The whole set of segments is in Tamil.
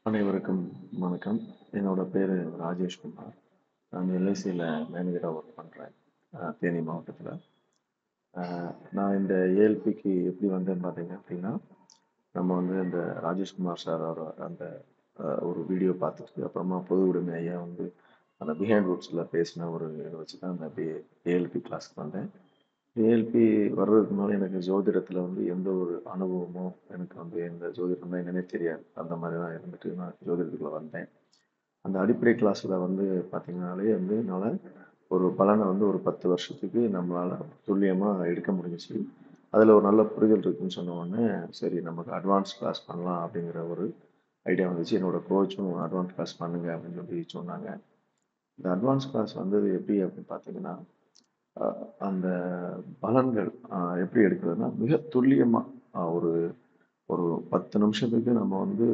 அனைவருக்கும் வணக்கம். என்னோட பேரு ராஜேஷ்குமார். நான் எல்ஐசியில் மேனேஜராக ஒர்க் பண்ணுறேன், தேனி மாவட்டத்தில். நான் இந்த ஏஎல்பிக்கு எப்படி வந்தேன்னு பார்த்தீங்க அப்படின்னா, நம்ம வந்து இந்த ராஜேஷ்குமார் சார் அந்த ஒரு வீடியோ பார்த்துட்டு அப்புறமா பொது உடைமை ஐயா வந்து அந்த பிஹைண்ட் ரூட்ஸில் பேசின ஒரு இதை வச்சு தான் அந்த ஏஎல்பி கிளாஸ்க்கு வந்தேன். ஏஎல்பி வர்றதுக்கு முன்னாடி எனக்கு ஜோதிடத்தில் வந்து எந்த ஒரு அனுபவமோ எனக்கு வந்து எந்த ஜோதிடம்னா என்னன்னே தெரியாது. அந்த மாதிரி தான் இருந்துட்டு நான் ஜோதிடத்துக்குள்ள வந்தேன். அந்த அடிப்படை கிளாஸில் வந்து பார்த்தீங்கனாலே வந்து என்னால் ஒரு பலனை வந்து ஒரு 10 வருஷத்துக்கு நம்மளால் துல்லியமாக எடுக்க முடிஞ்சிச்சு. அதில் ஒரு நல்ல புரிதல் இருக்குன்னு சொன்ன உடனே சரி நமக்கு அட்வான்ஸ் கிளாஸ் பண்ணலாம் அப்படிங்கிற ஒரு ஐடியா வந்துச்சு. என்னோட கோச்சும் அட்வான்ஸ் கிளாஸ் பண்ணுங்க அப்படின்னு சொல்லி சொன்னாங்க. இந்த அட்வான்ஸ் கிளாஸ் வந்தது எப்படி அப்படின்னு பார்த்தீங்கன்னா, அந்த பலன்கள் எப்படி எடுக்கிறதுனா மிக துல்லியமாக ஒரு ஒரு 10 நிமிஷத்துக்கு நம்ம வந்து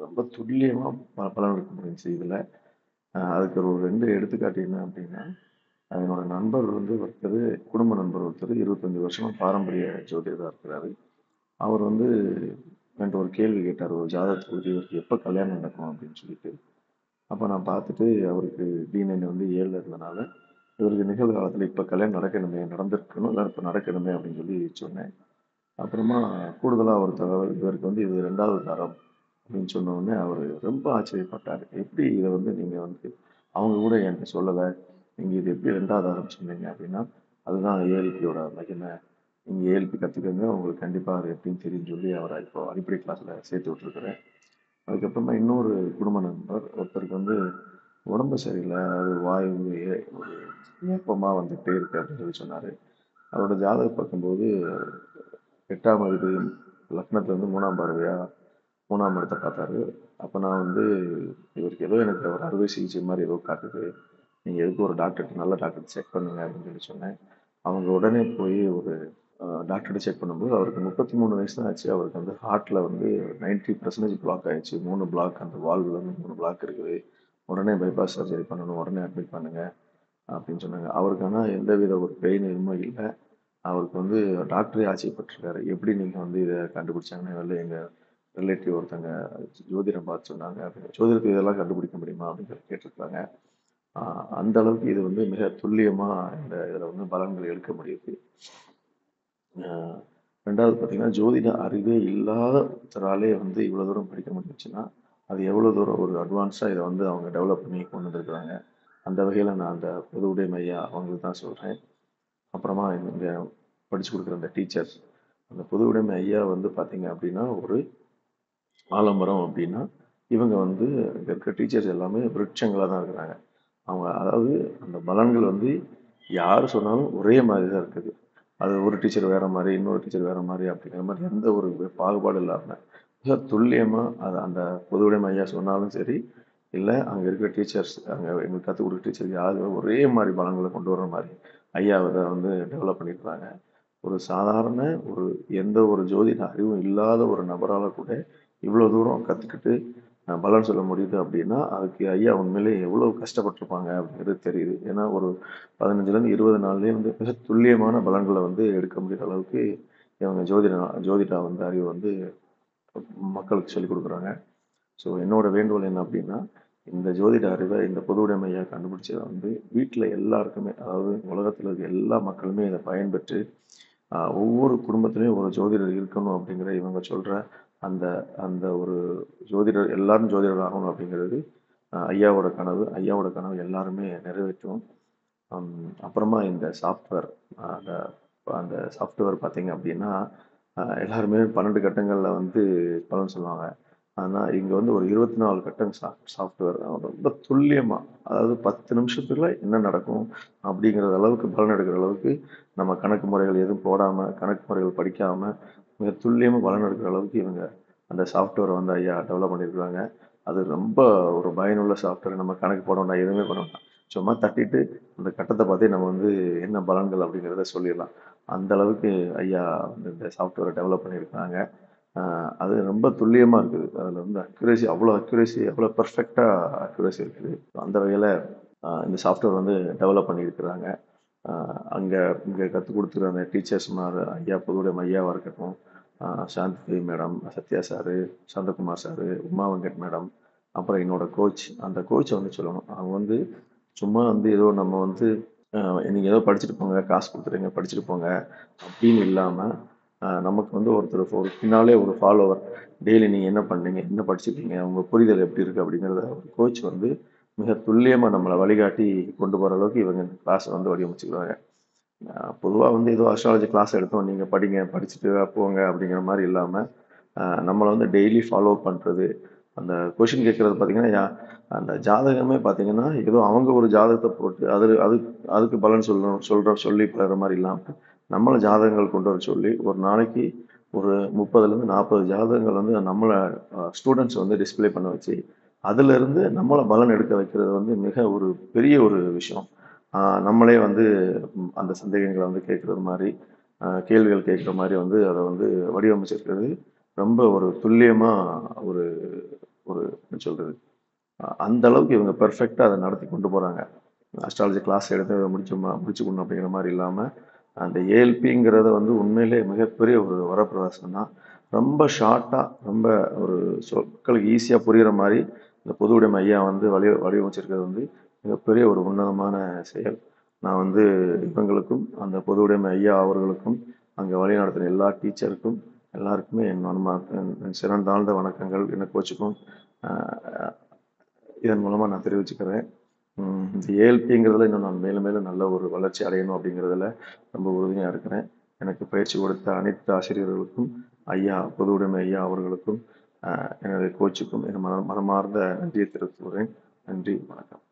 ரொம்ப துல்லியமாக பலன் எடுக்க முடிஞ்சுச்சு இதில். அதுக்கு ஒரு 2 எடுத்துக்காட்டு என்ன அப்படின்னா, என்னோட நண்பர் வந்து ஒருத்தர், குடும்ப நண்பர் ஒருத்தர் 25 வருஷமா பாரம்பரிய ஜோதிடராக இருக்கிறாரு. அவர் வந்து என்கிட்ட ஒரு கேள்வி கேட்டார், ஒரு ஜாதகத்தை குறித்து இவருக்கு எப்போ கல்யாணம் நடக்கும் அப்படின்னு சொல்லிட்டு. அப்போ நான் பார்த்துட்டு அவருக்கு D9 வந்து 7 இருந்தனால இவருக்கு நிகழ்காலத்தில் இப்போ கல்யாணம் நடக்கணுமே, நடந்திருக்கணும் இல்லை இப்போ நடக்கணுமே அப்படின்னு சொல்லி சொன்னேன். அப்புறமா கூடுதலாக ஒரு தகவல், இவருக்கு வந்து இது 2வது தரம் அப்படின்னு சொன்ன உடனே அவர் ரொம்ப ஆச்சரியப்பட்டார். எப்படி இதை வந்து நீங்கள் வந்து அவங்க கூட என்கிட்ட சொல்லலை, நீங்கள் இது எப்படி 2வது தரம் சொன்னீங்க அப்படின்னா, அதுதான் ஏஎல்பியோட மகிமை. நீங்கள் ஏஎல்பி கற்றுக்கங்க, உங்களுக்கு கண்டிப்பாக அது எப்படின்னு தெரியும்னு சொல்லி அவரை இப்போ அடிப்படை கிளாஸில் சேர்த்து விட்டுருக்குறேன். அதுக்கப்புறமா இன்னொரு குடும்ப நண்பர் ஒருத்தருக்கு வந்து உடம்பு சரியில்லை, அது வாயு ஒரு ஏப்பமாக வந்துகிட்டே இருக்கு அப்படின்னு சொல்லி சொன்னார். அவரோட ஜாதகம் பார்க்கும்போது 8ஆம் அதிபதி லக்னத்துல வந்து 3ஆம் பார்வையா 3ஆம் இடத்தை பார்த்தாரு. அப்போ நான் வந்து இவருக்கு ஏதோ எனக்கு ஒரு அறுவை சிகிச்சை மாதிரி ஏதோ காட்டுது, நீங்கள் எதுக்கு ஒரு டாக்டர்கிட்ட நல்ல டாக்டர் செக் பண்ணுங்க அப்படின்னு சொல்லி சொன்னேன். அவங்க உடனே போய் ஒரு டாக்டர்கிட்ட செக் பண்ணும்போது அவருக்கு 33 வயசு தான் ஆச்சு. அவருக்கு வந்து ஹார்ட்டில் வந்து 90% பிளாக் ஆயிடுச்சு. 3 பிளாக், அந்த வால்வில் வந்து 3 பிளாக் இருக்குது. உடனே பைபாஸ் சர்ஜரி பண்ணணும், உடனே அட்மிட் பண்ணுங்க அப்படின்னு சொன்னாங்க. அவருக்கு ஆனால் எந்தவித ஒரு பெயின் எதுவுமே இல்லை. அவருக்கு வந்து டாக்டரே ஆச்சரியப்பட்டிருக்காரு. எப்படி நீங்கள் வந்து இதை கண்டுபிடிச்சாங்கன்னு வெளில எங்கள் ரிலேட்டிவ் ஒருத்தங்க ஜோதிடம் பார்த்து சொன்னாங்க அப்படின்னு. ஜோதிடத்துக்கு இதெல்லாம் கண்டுபிடிக்க முடியுமா அப்படின்னு சொல்லி கேட்டிருக்காங்க. அந்த அளவுக்கு இது வந்து மிக துல்லியமாக இந்த இதில் வந்து பலன்கள் எடுக்க முடியுது. 2வது பார்த்தீங்கன்னா, ஜோதிட அறிவே இல்லாத ஒருத்தராலே வந்து இவ்வளோ தூரம் படிக்க முடிஞ்சுச்சுன்னா, அது எவ்வளோ தூரம் ஒரு அட்வான்ஸாக இதை வந்து அவங்க டெவலப் பண்ணி கொண்டு வந்திருக்கிறாங்க. அந்த வகையில் நான் அந்த பொது உடைமை ஐயா அவங்களுக்கு தான் சொல்கிறேன். அப்புறமா இங்கே படித்து கொடுக்குற அந்த டீச்சர்ஸ், அந்த பொது உடைமை ஐயா வந்து பார்த்தீங்க அப்படின்னா ஒரு ஆலமரம் அப்படின்னா, இவங்க வந்து இங்கே இருக்க டீச்சர்ஸ் எல்லாமே விருட்சங்களாக தான் இருக்கிறாங்க. அவங்க அதாவது அந்த பலன்கள் வந்து யார் சொன்னாலும் ஒரே மாதிரி தான் இருக்குது. அது ஒரு டீச்சர் வேற மாதிரி, இன்னொரு டீச்சர் வேற மாதிரி அப்படிங்கிற மாதிரி எந்த ஒரு பாகுபாடு இல்லாமல் மிக துல்லியமாக அது அந்த பொதுவுடைமை ஐயா சொன்னாலும் சரி, இல்லை அங்கே இருக்கிற டீச்சர்ஸ், அங்கே எங்களுக்கு கற்றுக் கொடுக்குற டீச்சர் யாரும் ஒரே மாதிரி பலன்களை கொண்டு வர்ற மாதிரி ஐயா அதை வந்து டெவலப் பண்ணியிருக்காங்க. ஒரு சாதாரண ஒரு எந்த ஒரு ஜோதிட அறிவும் இல்லாத ஒரு நபரால் கூட இவ்வளோ தூரம் கற்றுக்கிட்டு பலன் சொல்ல முடியுது அப்படின்னா, அதுக்கு ஐயா உண்மையிலே எவ்வளோ கஷ்டப்பட்டிருப்பாங்க அப்படிங்கிறது தெரியுது. ஏன்னா ஒரு 15லேருந்து 20 நாள்லேயே வந்து மிக துல்லியமான பலன்களை வந்து எடுக்க முடிகிற அளவுக்கு இவங்க ஜோதிடா வந்து அறிவு வந்து மக்களுக்கு சொல்லிக் கொடுக்குறாங்க. ஸோ என்னோட வேண்டுகோள் என்ன அப்படின்னா, இந்த ஜோதிட அறிவை இந்த பொது உடைமையை கண்டுபிடிச்சதை வந்து வீட்டில் எல்லாருக்குமே, அதாவது உலகத்தில் இருக்க எல்லா மக்களுமே இதை பயன்பெற்று ஒவ்வொரு குடும்பத்திலையும் ஒரு ஜோதிடர் இருக்கணும் அப்படிங்கிற இவங்க சொல்கிற அந்த அந்த ஒரு ஜோதிடர், எல்லாரும் ஜோதிடர் ஆகணும் அப்படிங்கிறது ஐயாவோட கனவு. ஐயாவோட கனவு எல்லாருமே நிறைவேற்றும். அப்புறமா இந்த சாஃப்ட்வேர், அந்த அந்த சாஃப்ட்வேர் பார்த்தீங்க அப்படின்னா, எல்லாருமே 12 கட்டங்களில் வந்து பலன் சொல்லுவாங்க. ஆனால் இங்கே வந்து ஒரு 24 கட்டம் சாஃப்ட்வேர் ரொம்ப துல்லியமாக, அதாவது 10 நிமிஷத்துல என்ன நடக்கும் அப்படிங்கிற அளவுக்கு பலன் எடுக்கிற அளவுக்கு நம்ம கணக்கு முறைகள் எதுவும் போடாமல், கணக்கு முறைகள் படிக்காமல் மிக துல்லியமாக பலன் எடுக்கிற அளவுக்கு இவங்க அந்த சாஃப்ட்வேரை வந்து ஐயா டெவலப் பண்ணியிருக்காங்க. அது ரொம்ப ஒரு பயனுள்ள சாஃப்ட்வேர். நம்ம கணக்கு போட வேண்டாம், எதுவுமே பண்ண வேண்டாம். சும்மா தட்டிட்டு அந்த கட்டத்தை பார்த்தே நம்ம வந்து என்ன பலன்கள் அப்படிங்கிறத சொல்லிடலாம். அந்த அளவுக்கு ஐயா வந்து இந்த சாஃப்ட்வேரை டெவலப் பண்ணியிருக்காங்க. அது ரொம்ப துல்லியமாக இருக்குது. அதில் வந்து அக்யூரேசி, அவ்வளோ அக்யூரேசி, அவ்வளோ பர்ஃபெக்டாக அக்யூரேசி இருக்குது. அந்த வகையில் இந்த சாஃப்ட்வேர் வந்து டெவலப் பண்ணியிருக்கிறாங்க. அங்கே இங்கே கற்றுக் கொடுத்துருக்க அந்த டீச்சர்ஸ்மார் ஐயா, பொதுவுடைய ஐயாவாக இருக்கட்டும், Shanthi madam, Sathya sir, Santhakumar sir, Uma Venkat madam, அப்புறம் என்னோட கோச். அந்த கோச்சை வந்து சொல்லணும். அவங்க வந்து சும்மா வந்து ஏதோ நம்ம வந்து நீங்க ஏதோ படிச்சுட்டு போங்க, காசு கொடுத்துருங்க, படிச்சுட்டு போங்க அப்படின்னு இல்லாம, நமக்கு வந்து ஒருத்தர் ஒரு பின்னாலே ஒரு ஃபாலோவர், டெய்லி நீங்க என்ன பண்ணீங்க, என்ன படிச்சிருக்கீங்க, உங்க புரிதல் எப்படி இருக்கு அப்படிங்கிறத ஒரு கோச் வந்து மிக துல்லியமா நம்மளை வழிகாட்டி கொண்டு போற அளவுக்கு இவங்க இந்த கிளாஸ் வந்து வடிவமைச்சுக்கிறாங்க. பொதுவா வந்து ஏதோ அஸ்ட்ராலஜி கிளாஸ் எடுத்தோம், நீங்க படிங்க, படிச்சுட்டு போங்க அப்படிங்கிற மாதிரி இல்லாம, நம்மளை வந்து டெய்லி ஃபாலோ பண்றது. அந்த கொஷின் கேட்கறது பார்த்தீங்கன்னா, அந்த ஜாதகமே பார்த்தீங்கன்னா, ஏதோ அவங்க ஒரு ஜாதகத்தை போட்டு அதுக்கு பலன் சொல்லி தர்ற மாதிரி இல்லாம, நம்மள ஜாதகங்கள் கொண்டு வர சொல்லி, ஒரு நாளைக்கு ஒரு 30லேருந்து 40 ஜாதகங்கள் வந்து நம்மள ஸ்டூடெண்ட்ஸ் வந்து டிஸ்ப்ளே பண்ண வச்சு, அதுல இருந்து நம்மள பலன் எடுக்க வைக்கிறது வந்து மிக ஒரு பெரிய ஒரு விஷயம். நம்மளே வந்து அந்த சந்தேகங்களை வந்து கேட்கறது மாதிரி, கேள்விகள் கேட்குற மாதிரி வந்து அதை வந்து வடிவமைச்சிருக்கிறது ரொம்ப ஒரு துல்லியமா, ஒரு ஒரு என்ன சொல்றது, அந்த அளவுக்கு இவங்க பெர்ஃபெக்டா அதை நடத்தி கொண்டு போறாங்க. அஸ்ட்ராலஜி கிளாஸ் எடுத்து முடிச்சுக்கணும் அப்படிங்கிற மாதிரி இல்லாம, அந்த ஏஎல்பிங்கிறத வந்து உண்மையிலே மிகப்பெரிய ஒரு வரப்பிரசாதம் தான். ரொம்ப ஷார்ட்டா, ரொம்ப ஒரு மக்களுக்கு ஈஸியா புரியுற மாதிரி இந்த பொது உடைமை ஐயா வந்து வடிவமைச்சிருக்கிறது வந்து மிகப்பெரிய ஒரு உன்னதமான செயல். நான் வந்து இவங்களுக்கும் அந்த பொது உடைமை ஐயா அவர்களுக்கும் அங்கே வழி நடத்துகிற எல்லா டீச்சருக்கும் எல்லாருக்குமே என் சிறந்தாழ்ந்த வணக்கங்கள். என்ன கோச்சுக்கும் இதன் மூலமா நான் தெரிவிச்சுக்கிறேன். இந்த ஏஎல்பிங்கிறதுல இன்னும் நான் மேலும் மேலும் நல்ல ஒரு வளர்ச்சி அடையணும் அப்படிங்கிறதுல ரொம்ப உறுதியா இருக்கிறேன். எனக்கு பயிற்சி கொடுத்த அனைத்து ஆசிரியர்களுக்கும், ஐயா பொது உடைமை ஐயா அவர்களுக்கும், என்னுடைய கோச்சுக்கும் என் மனமார்ந்த நன்றியை தெரிவித்துக் கொள்கிறேன். நன்றி, வணக்கம்.